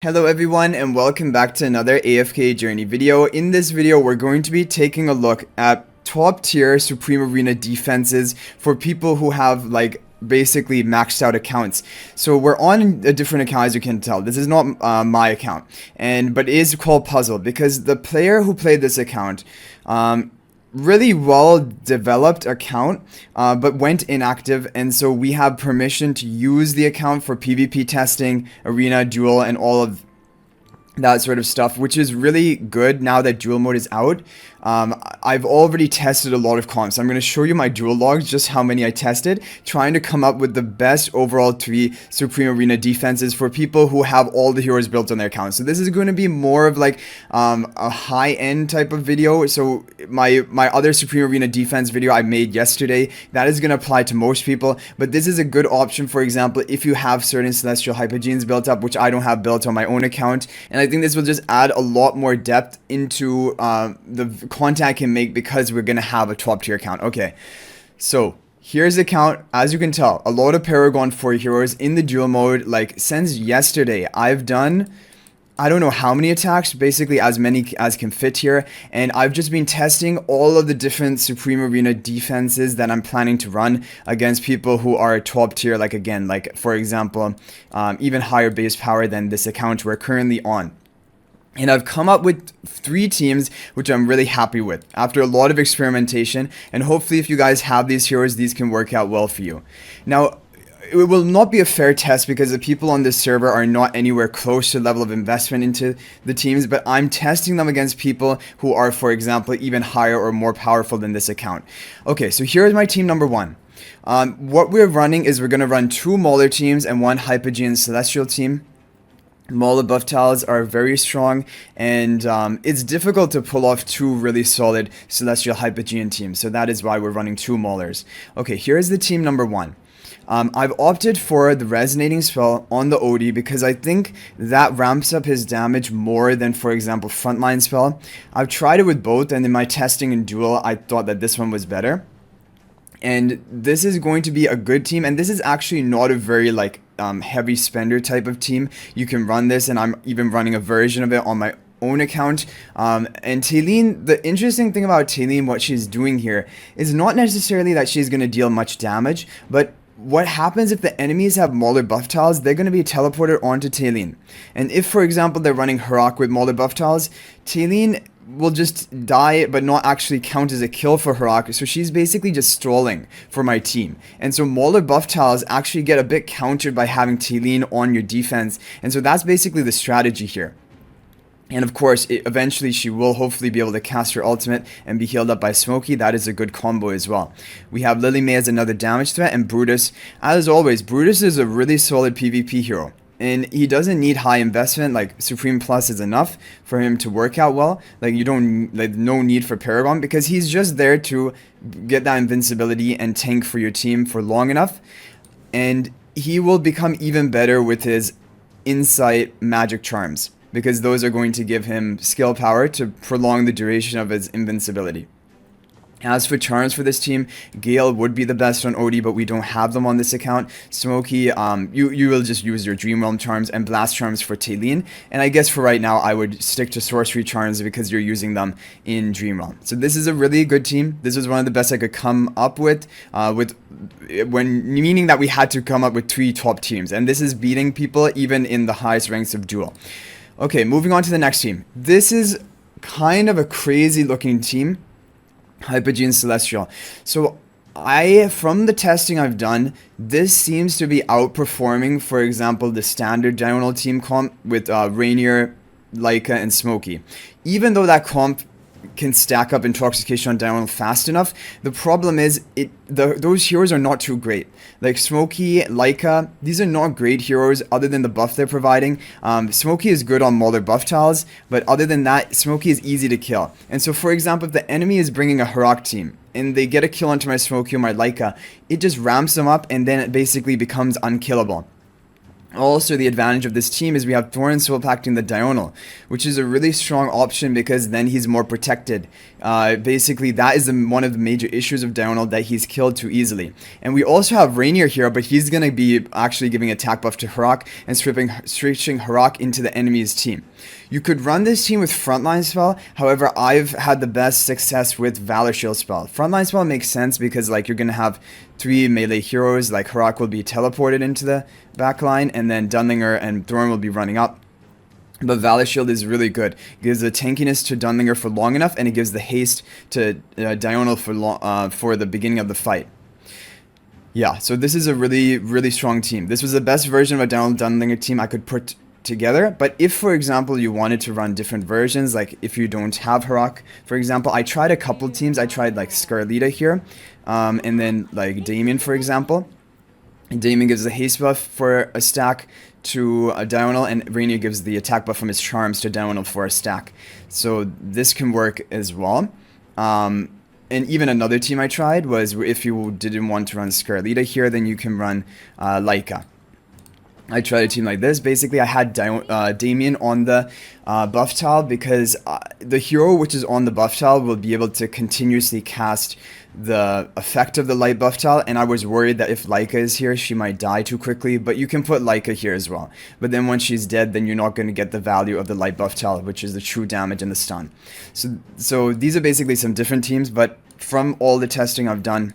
Hello everyone and welcome back to another AFK journey video. In this video we're going to be taking a look at top tier Supreme Arena defenses for people who have like basically maxed out accounts. So we're on a different account, as you can tell. This is not my account, but it is called Puzzle because the player who played this account really well developed account, but went inactive, and so we have permission to use the account for PvP testing, arena, duel, and all of that sort of stuff, which is really good now that duel mode is out. I've already tested a lot of comps. I'm going to show you my duel logs, just how many I tested, trying to come up with the best overall 3 Supreme Arena defenses for people who have all the heroes built on their account. So this is going to be more of like a high-end type of video. So my other Supreme Arena defense video I made yesterday, that is going to apply to most people, but this is a good option, for example, if you have certain Celestial Hypogeans built up, which I don't have built on my own account, and I think this will just add a lot more depth into the content I can make because we're gonna have a top tier account. Okay, so here's the account. As you can tell, a lot of paragon 4 heroes in the duel mode. Like since yesterday, I've done I don't know how many attacks, basically as many as can fit here, and I've just been testing all of the different Supreme Arena defenses that I'm planning to run against people who are top tier, like again, like for example, even higher base power than this account we're currently on. And I've come up with 3 teams which I'm really happy with after a lot of experimentation, and hopefully if you guys have these heroes, these can work out well for you. Now, it will not be a fair test because the people on this server are not anywhere close to the level of investment into the teams, but I'm testing them against people who are, for example, even higher or more powerful than this account. Okay, so here's my team number 1. What we're running is we're going to run 2 Mauler teams and 1 hypogean celestial team. Mauler buff tiles are very strong, and it's difficult to pull off 2 really solid celestial hypogean teams, so that is why we're running 2 Maulers. Okay, here's the team number 1. I've opted for the resonating spell on the OD because I think that ramps up his damage more than, for example, frontline spell. I've tried it with both, and in my testing in duel, I thought that this one was better. And this is going to be a good team, and this is actually not a very like heavy spender type of team. You can run this, and I'm even running a version of it on my own account. And Talene, the interesting thing about Talene, what she's doing here is not necessarily that she's going to deal much damage, but what happens if the enemies have Mauler buff tiles, they're going to be teleported onto Talene. And if, for example, they're running Harak with Mauler buff tiles, Talene will just die but not actually count as a kill for Harak, so she's basically just stalling for my team. And so Mauler buff tiles actually get a bit countered by having Talene on your defense, and so that's basically the strategy here. And of course, eventually she will hopefully be able to cast her ultimate and be healed up by Smokey. That is a good combo as well. We have Lily May as another damage threat, and Brutus. As always, Brutus is a really solid PvP hero. And he doesn't need high investment, like Supreme Plus is enough for him to work out well. Like you don't, like no need for Paragon because he's just there to get that invincibility and tank for your team for long enough. And he will become even better with his Insight magic charms, because those are going to give him skill power to prolong the duration of his invincibility. As for charms for this team, Gale would be the best on OD, but we don't have them on this account. Smokey, you will just use your Dream Realm charms, and Blast charms for Talene. And I guess for right now, I would stick to Sorcery charms because you're using them in Dream Realm. So this is a really good team. This was one of the best I could come up with meaning that we had to come up with 3 top teams. And this is beating people even in the highest ranks of duel. Okay, moving on to the next team. This is kind of a crazy looking team. Hypogean Celestial. So from the testing I've done, this seems to be outperforming, for example, the standard Dionel team comp with Rainier, Leica, and Smokey. Even though that comp can stack up Intoxication on Dionel fast enough, the problem is those heroes are not too great. Like Smokey, Leica, these are not great heroes other than the buff they're providing. Smokey is good on Mauler buff tiles, but other than that, Smokey is easy to kill. And so, for example, if the enemy is bringing a Harak team and they get a kill onto my Smokey or my Leica, it just ramps them up and then it basically becomes unkillable. Also, the advantage of this team is we have Thorin soul pacting the Dionel, which is a really strong option because then he's more protected. Basically, that is one of the major issues of Dionel, that he's killed too easily. And we also have Rainier here, but he's going to be actually giving attack buff to Harak and switching Harak into the enemy's team. You could run this team with Frontline spell, however, I've had the best success with Valor Shield spell. Frontline spell makes sense because like you're going to have 3 melee heroes, like Harak will be teleported into the backline, and then Dunlingr and Thorn will be running up. But Valor Shield is really good. It gives the tankiness to Dunlingr for long enough, and it gives the haste to Dionel for the beginning of the fight. Yeah, so this is a really strong team. This was the best version of a Dunlingr team I could put together. But if, for example, you wanted to run different versions, like if you don't have Harak, for example, I tried a couple teams. I tried like Scarlita here, and then like Damien, for example. Damien gives the haste buff for a stack to Dionel, and Rainier gives the attack buff from his charms to Dionel for a stack. So this can work as well. And even another team I tried was, if you didn't want to run Scarlita here, then you can run Leica. I tried a team like this. Basically, I had Damien on the buff tile because the hero which is on the buff tile will be able to continuously cast the effect of the light buff tile, and I was worried that if Leica is here, she might die too quickly, but you can put Leica here as well. But then once she's dead, then you're not going to get the value of the light buff tile, which is the true damage and the stun. So these are basically some different teams, but from all the testing I've done,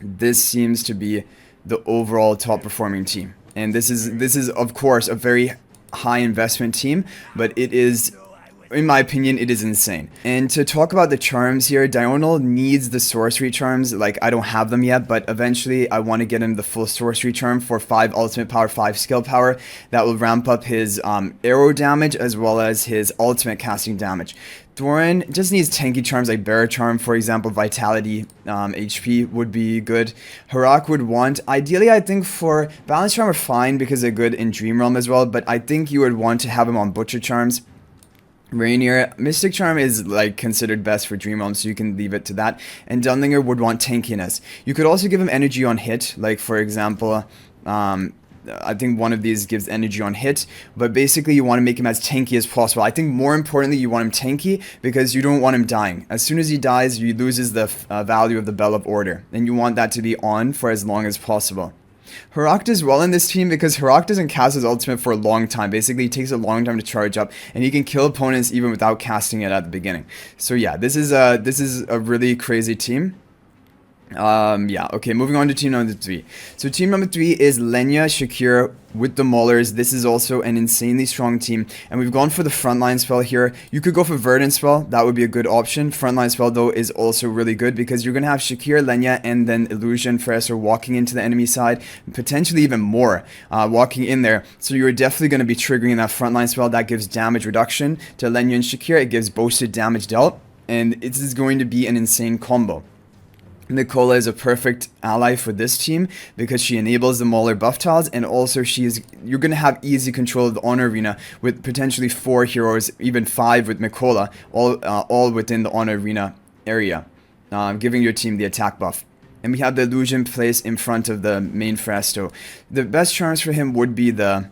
this seems to be the overall top performing team. And this is of course a very high investment team, but it is, in my opinion, it is insane. And to talk about the charms here, Dionel needs the sorcery charms. Like, I don't have them yet, but eventually I want to get him the full sorcery charm for 5 ultimate power, 5 skill power. That will ramp up his arrow damage as well as his ultimate casting damage. Thorin just needs tanky charms like Bearer Charm, for example. Vitality, HP would be good. Harak would want, ideally I think for Balance Charm are fine because they're good in Dream Realm as well, but I think you would want to have him on Butcher Charms. Rainier, Mystic Charm is like considered best for Dream Realm, so you can leave it to that. And Dunlingr would want tankiness. You could also give him energy on hit, like for example, I think one of these gives energy on hit, but basically you want to make him as tanky as possible. I think more importantly, you want him tanky because you don't want him dying. As soon as he dies, he loses the value of the Bell of Order, and you want that to be on for as long as possible. Harak does well in this team because Harak doesn't cast his ultimate for a long time. Basically, it takes a long time to charge up, and he can kill opponents even without casting it at the beginning. So yeah, this is a really crazy team. Yeah, okay, moving on to team number 3. So team number 3 is Lenya Shakir with the Maulers. This is also an insanely strong team, and we've gone for the frontline spell here. You could go for Verdant spell, that would be a good option. Frontline spell though is also really good because you're gonna have Shakir, Lenya, and then Illusion Fresser walking into the enemy side, potentially even more walking in there. So you're definitely gonna be triggering that frontline spell that gives damage reduction to Lenya and Shakir. It gives boosted damage dealt, and it is going to be an insane combo. Nicola is a perfect ally for this team because she enables the Mauler buff tiles, and also you're going to have easy control of the Honor Arena with potentially 4 heroes, even 5 with Nicola, all within the Honor Arena area, giving your team the attack buff. And we have the Illusion placed in front of the main Fresto. The best charms for him would be the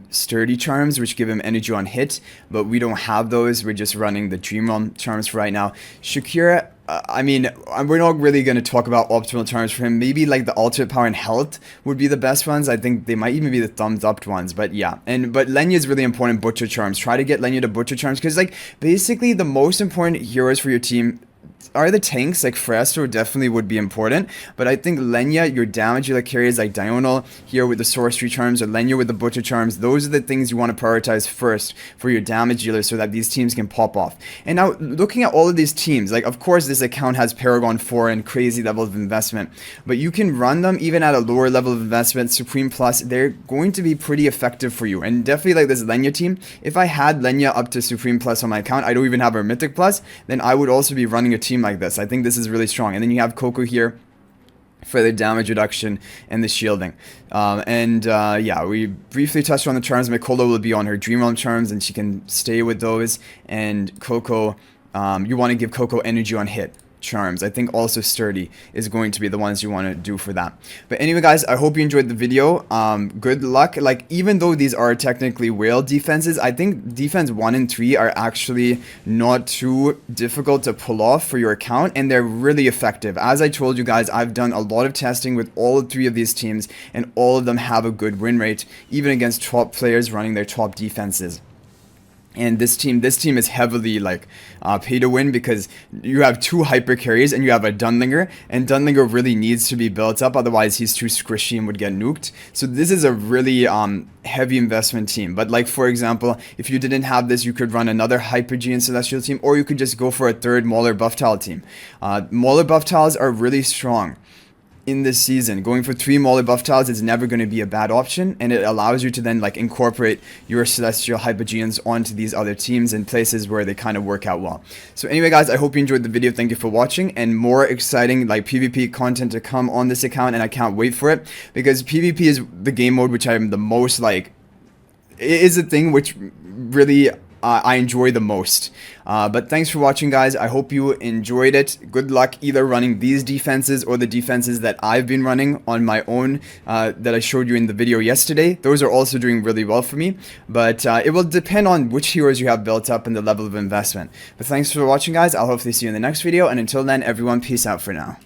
sturdy charms, which give him energy on hit, but we don't have those. We're just running the Dream Realm charms for right now. Shakira, I mean, we're not really going to talk about optimal charms for him. Maybe like the ultimate power and health would be the best ones. I think they might even be the thumbs up ones, but yeah. But Lenya is really important. Butcher charms. Try to get Lenya to Butcher charms because like basically the most important heroes for your team are the tanks. Like Fresto definitely would be important, but I think Lenya, your damage dealer carries like Dionel here with the sorcery charms, or Lenya with the butcher charms, those are the things you want to prioritize first for your damage dealer so that these teams can pop off. And now looking at all of these teams, like of course this account has Paragon 4 and crazy level of investment, but you can run them even at a lower level of investment. Supreme Plus, they're going to be pretty effective for you. And definitely like this Lenya team, if I had Lenya up to Supreme Plus on my account, I don't even have her Mythic Plus, then I would also be running a team like this. I think this is really strong. And then you have Coco here for the damage reduction and the shielding. Yeah, we briefly touched on the charms. Mikola will be on her Dream Realm charms, and she can stay with those. And Coco, you want to give Coco energy on hit. charms. I think also sturdy is going to be the ones you want to do for that. But anyway, guys, I hope you enjoyed the video. Good luck. Like, even though these are technically whale defenses, I think defense 1 and 3 are actually not too difficult to pull off for your account, and they're really effective. As I told you guys, I've done a lot of testing with all 3 of these teams, and all of them have a good win rate, even against top players running their top defenses. And this team is heavily like pay to win, because you have 2 hyper carries and you have a Dunlingr, and Dunlingr really needs to be built up, otherwise he's too squishy and would get nuked. So this is a really heavy investment team. But like, for example, if you didn't have this, you could run another hypogean celestial team, or you could just go for a 3rd Mauler buff tile team. Mauler buff tiles are really strong in this season. Going for 3 Mauler buff tiles is never going to be a bad option, and it allows you to then like incorporate your celestial hypogeans onto these other teams in places where they kind of work out well. So anyway, guys, I hope you enjoyed the video. Thank you for watching, and more exciting like PvP content to come on this account, and I can't wait for it, because PvP is the game mode which I'm the most like, it is a thing which really I enjoy the most. But thanks for watching, guys. I hope you enjoyed it. Good luck either running these defenses or the defenses that I've been running on my own that I showed you in the video yesterday. Those are also doing really well for me, but it will depend on which heroes you have built up and the level of investment. But thanks for watching, guys. I'll hopefully see you in the next video, and until then, everyone, peace out for now.